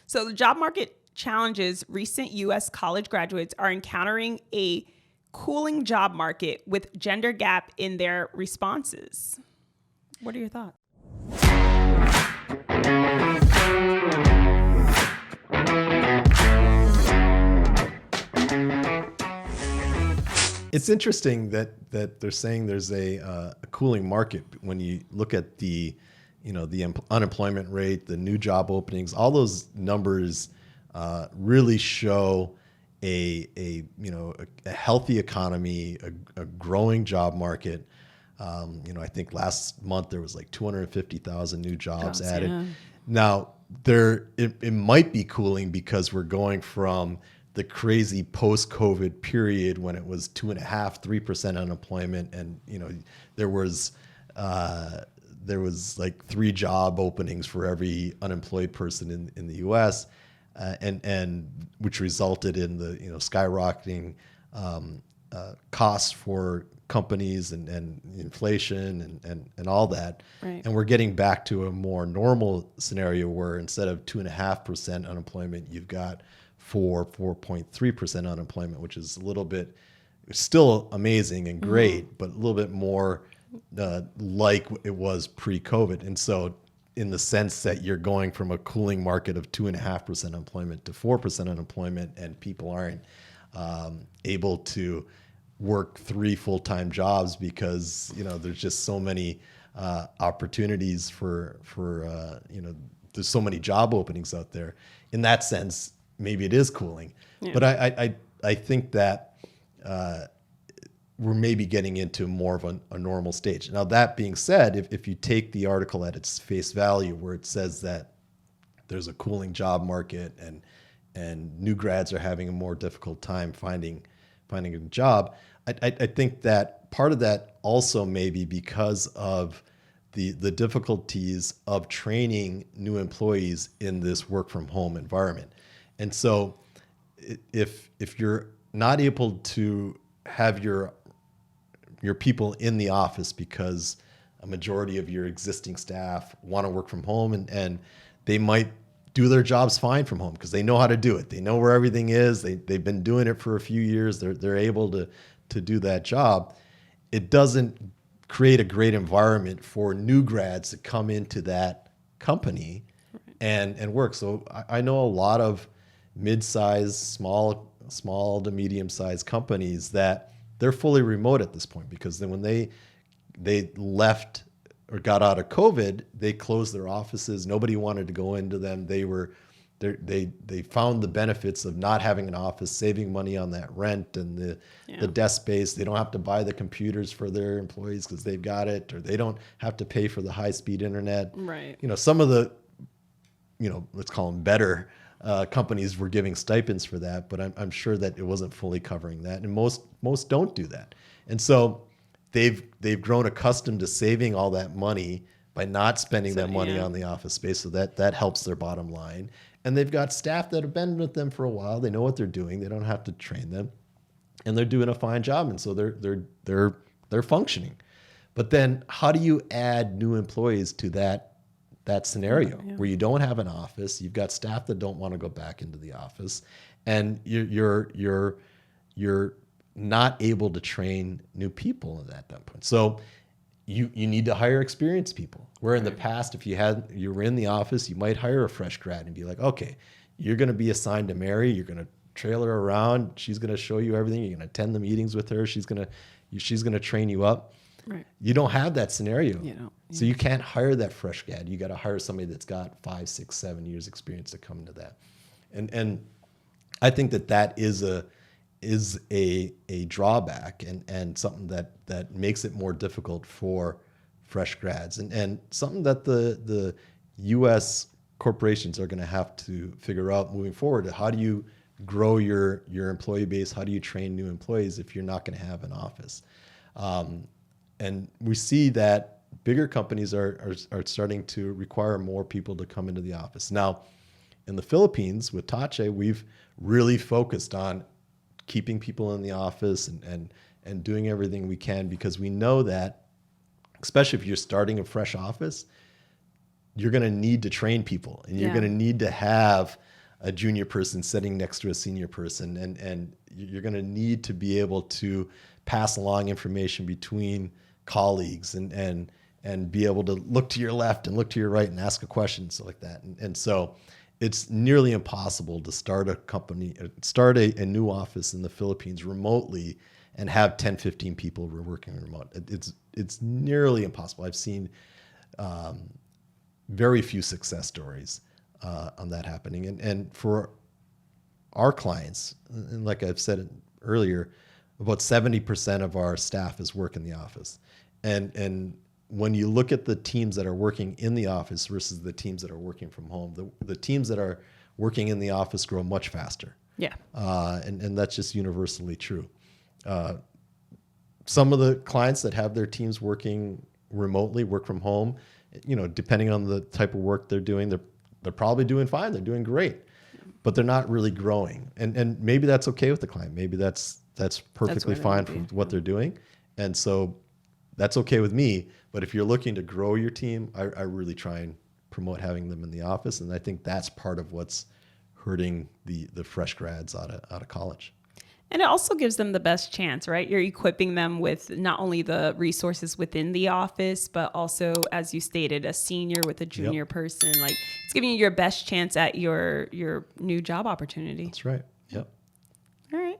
So the job market challenges recent U.S. college graduates are encountering a cooling job market with gender gap in their responses. What are your thoughts? It's interesting that they're saying there's a cooling market when you look at the unemployment rate, the new job openings, all those numbers really show a healthy economy, a growing job market. I think last month there was like 250,000 new jobs added. Yeah. Now it might be cooling because we're going from the crazy post-COVID period when it was 2.5-3% unemployment, and there was like 3 job openings for every unemployed person in the U.S. And which resulted in the skyrocketing costs for companies and inflation and all that. Right. And we're getting back to a more normal scenario where instead of 2.5% unemployment, you've got 4.3% unemployment, which is a little bit still amazing and great, but a little bit more like it was pre-COVID. And so in the sense that you're going from a cooling market of 2.5% unemployment to 4% unemployment, and people aren't able to work 3 full-time jobs because there's just so many opportunities for there's so many job openings out there. In that sense, maybe it is cooling. Yeah. But I think that we're maybe getting into more of a normal stage. Now, that being said, if you take the article at its face value, where it says that there's a cooling job market and new grads are having a more difficult time finding a job, I think that part of that also may be because of the difficulties of training new employees in this work from home environment. And so if you're not able to have your people in the office because a majority of your existing staff want to work from home, and they might do their jobs fine from home because they know how to do it. They know where everything is. They've been doing it for a few years. They're able to do that job. It doesn't create a great environment for new grads to come into that company and work. So I know a lot of mid-sized, small to medium-sized companies that they're fully remote at this point, because then when they left or got out of COVID, they closed their offices. Nobody wanted to go into them. They found the benefits of not having an office, saving money on that rent and the desk space. They don't have to buy the computers for their employees because they've got it, or they don't have to pay for the high-speed internet. Right. Some of the, let's call them better companies were giving stipends for that, but I'm sure that it wasn't fully covering that, and most don't do that. And so they've grown accustomed to saving all that money by not spending that money on the office space, so that helps their bottom line. And they've got staff that have been with them for a while. They know what they're doing. They don't have to train them, and they're doing a fine job. And so they're functioning. But then, how do you add new employees to that scenario where you don't have an office? You've got staff that don't want to go back into the office, and you're not able to train new people at that point. So you need to hire experienced people. Where in the past, if you were in the office, you might hire a fresh grad and be like, okay, you're going to be assigned to Mary. You're going to trail her around. She's going to show you everything. You're going to attend the meetings with her. She's going to train you up. Right. You don't have that scenario. So you can't hire that fresh grad. You got to hire somebody that's got 5, 6, 7 years experience to come into that. And I think that is a drawback and something that makes it more difficult for fresh grads, and something that the U.S. corporations are going to have to figure out moving forward. How do you grow your employee base? How do you train new employees if you're not going to have an office? And we see that bigger companies are starting to require more people to come into the office. Now, in the Philippines with Tache, we've really focused on keeping people in the office and doing everything we can, because we know that, especially if you're starting a fresh office, you're going to need to train people, and you're going to need to have a junior person sitting next to a senior person, and you're going to need to be able to pass along information between colleagues and be able to look to your left and look to your right and ask a question, so like that. And so it's nearly impossible to start a company, start a new office in the Philippines remotely and have 10, 15 people who are working remote. It's nearly impossible. I've seen very few success stories on that happening. And for our clients, and like I've said earlier, about 70% of our staff is work in the office. And when you look at the teams that are working in the office versus the teams that are working from home, the teams that are working in the office grow much faster. Yeah. And that's just universally true. Some of the clients that have their teams working remotely, work from home, depending on the type of work they're doing, they're probably doing fine. They're doing great, but they're not really growing. And maybe that's okay with the client. Maybe that's perfectly fine for what they're doing. And so that's okay with me. But if you're looking to grow your team, I really try and promote having them in the office. And I think that's part of what's hurting the fresh grads out of college. And it also gives them the best chance, right? You're equipping them with not only the resources within the office, but also, as you stated, a senior with a junior person. Like, it's giving you your best chance at your new job opportunity. That's right. Yep. All right.